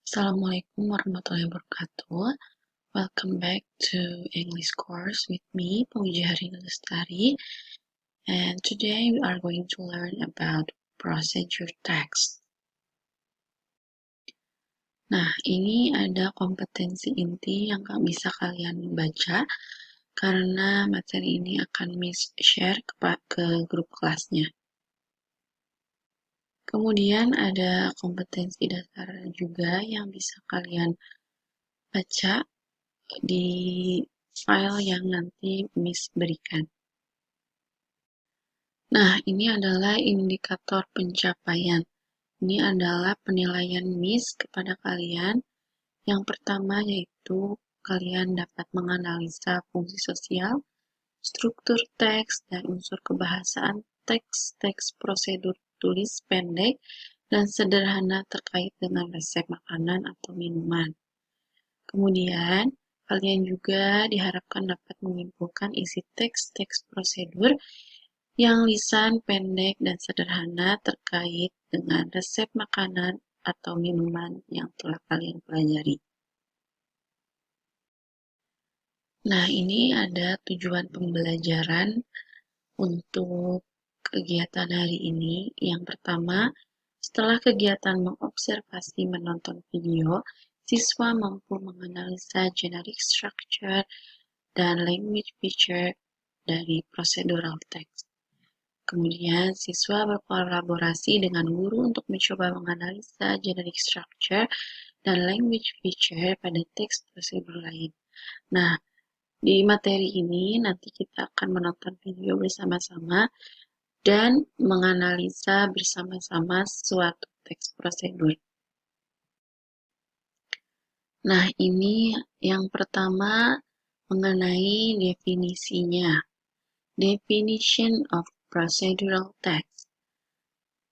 Assalamualaikum warahmatullahi wabarakatuh. Welcome back to English course with me, Pujihari Lestari. And today we are going to learn about procedure text. Nah, ini ada kompetensi inti yang bisa kalian baca karena materi ini akan Miss share ke grup kelasnya. Kemudian ada kompetensi dasar juga yang bisa kalian baca di file yang nanti Miss berikan. Nah, ini adalah indikator pencapaian. Ini adalah penilaian Miss kepada kalian. Yang pertama yaitu kalian dapat menganalisa fungsi sosial, struktur teks, dan unsur kebahasaan teks prosedur tulis pendek dan sederhana terkait dengan resep makanan atau minuman. Kemudian, kalian juga diharapkan dapat menyimpulkan isi teks prosedur yang lisan, pendek, dan sederhana terkait dengan resep makanan atau minuman yang telah kalian pelajari. Nah, ini ada tujuan pembelajaran untuk kegiatan hari ini. Yang pertama, setelah kegiatan mengobservasi menonton video, siswa mampu menganalisa generic structure dan language feature dari procedural text. Kemudian, siswa berkolaborasi dengan guru untuk mencoba menganalisa generic structure dan language feature pada teks prosedur lain. Nah, di materi ini nanti kita akan menonton video bersama-sama dan menganalisa bersama-sama suatu teks prosedur. Nah, ini yang pertama mengenai definisinya. Definition of procedural text.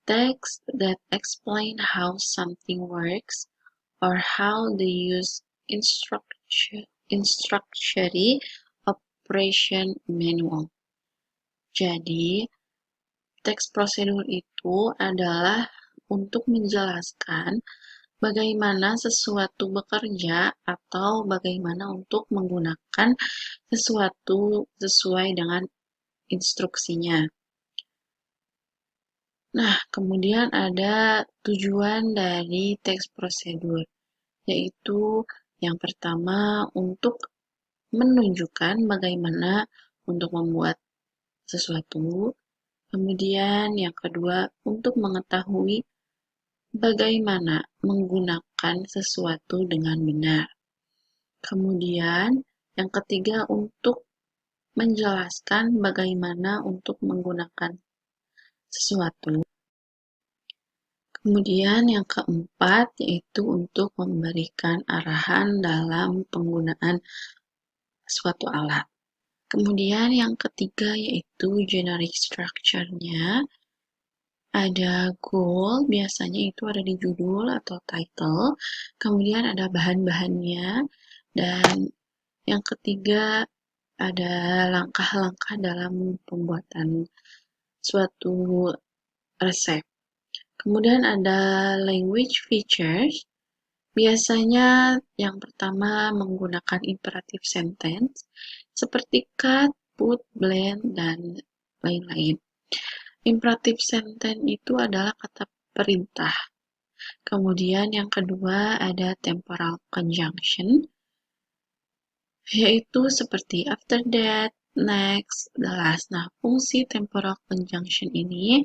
Text that explain how something works or how the use instructory operation manual. Jadi, teks prosedur itu adalah untuk menjelaskan bagaimana sesuatu bekerja atau bagaimana untuk menggunakan sesuatu sesuai dengan instruksinya. Nah, kemudian ada tujuan dari teks prosedur, yaitu yang pertama untuk menunjukkan bagaimana untuk membuat sesuatu. Kemudian yang kedua untuk mengetahui bagaimana menggunakan sesuatu dengan benar. Kemudian yang ketiga untuk menjelaskan bagaimana untuk menggunakan sesuatu. Kemudian yang keempat yaitu untuk memberikan arahan dalam penggunaan suatu alat. Kemudian yang ketiga yaitu generic structure-nya. Ada goal, biasanya itu ada di judul atau title. Kemudian ada bahan-bahannya. Dan yang ketiga ada langkah-langkah dalam pembuatan suatu resep. Kemudian ada language features. Biasanya yang pertama menggunakan imperative sentence seperti cut, put, blend, dan lain-lain. Imperative sentence itu adalah kata perintah. Kemudian yang kedua ada temporal conjunction, yaitu seperti after that, next, the last. Nah, fungsi temporal conjunction ini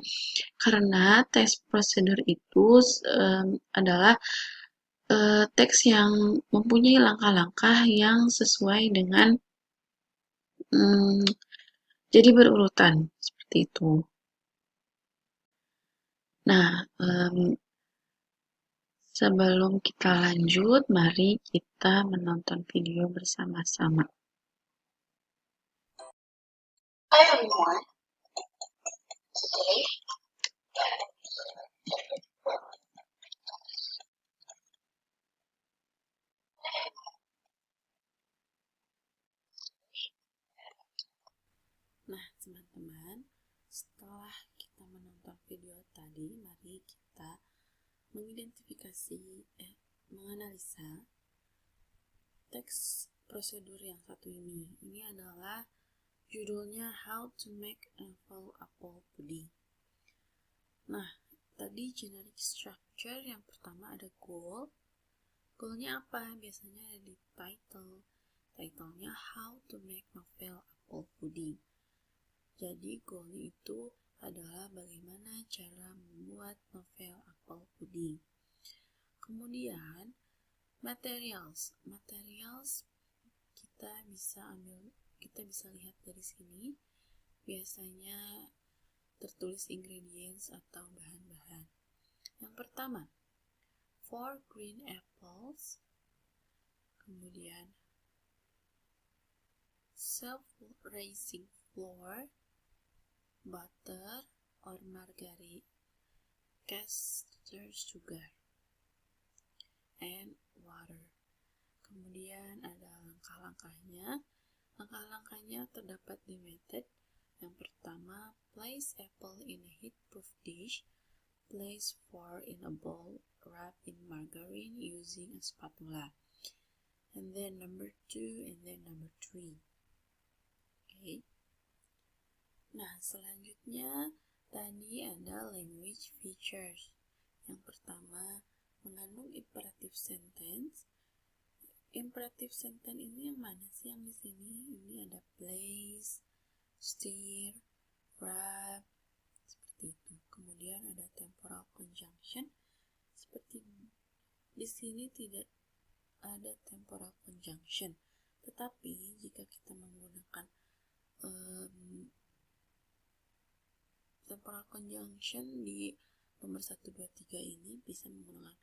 karena teks prosedur itu adalah teks yang mempunyai langkah-langkah yang sesuai dengan jadi berurutan seperti itu. Nah, sebelum kita lanjut, mari kita menonton video bersama-sama. Hi everyone. Today Nah, teman-teman, setelah kita menonton video tadi, mari kita menganalisa teks prosedur yang satu ini. Ini adalah judulnya How to Make Novel Apple Pudding. Nah, tadi generic structure yang pertama ada goal. Goalnya apa? Biasanya ada di title. Titlenya How to Make Novel Apple Pudding. Jadi goalnya itu adalah bagaimana cara membuat novel apple pudding. Kemudian materials kita bisa lihat dari sini. Biasanya tertulis ingredients atau bahan-bahan. Yang pertama, 4 green apples. Kemudian self-raising flour, butter or margarine, caster sugar, and water. Kemudian ada langkah-langkahnya. Langkah-langkahnya terdapat di method. Yang pertama, place apple in a heat-proof dish. Place flour in a bowl, wrap in margarine using a spatula. And then number 2 and then number 3. Okay. Nah, selanjutnya tadi ada language features. Yang pertama, mengandung imperative sentence. Imperative sentence ini yang mana sih yang di sini? Ini ada place, stir, wrap, seperti itu. Kemudian ada temporal conjunction. Seperti di sini tidak ada temporal conjunction. Tetapi jika kita menggunakan temporal conjunction di nomor 1, 2, 3 ini bisa menggunakan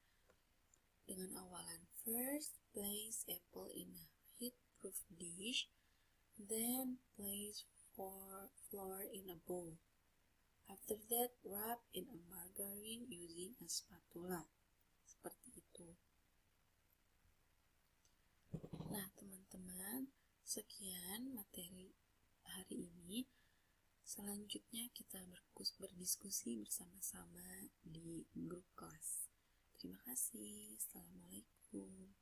dengan awalan first, place apple in a heat-proof dish, then place flour in a bowl. After that, wrap in a margarine using a spatula. Seperti itu. Nah, teman-teman, sekian materi hari ini. Selanjutnya kita berdiskusi bersama-sama di grup kelas. Terima kasih. Assalamualaikum.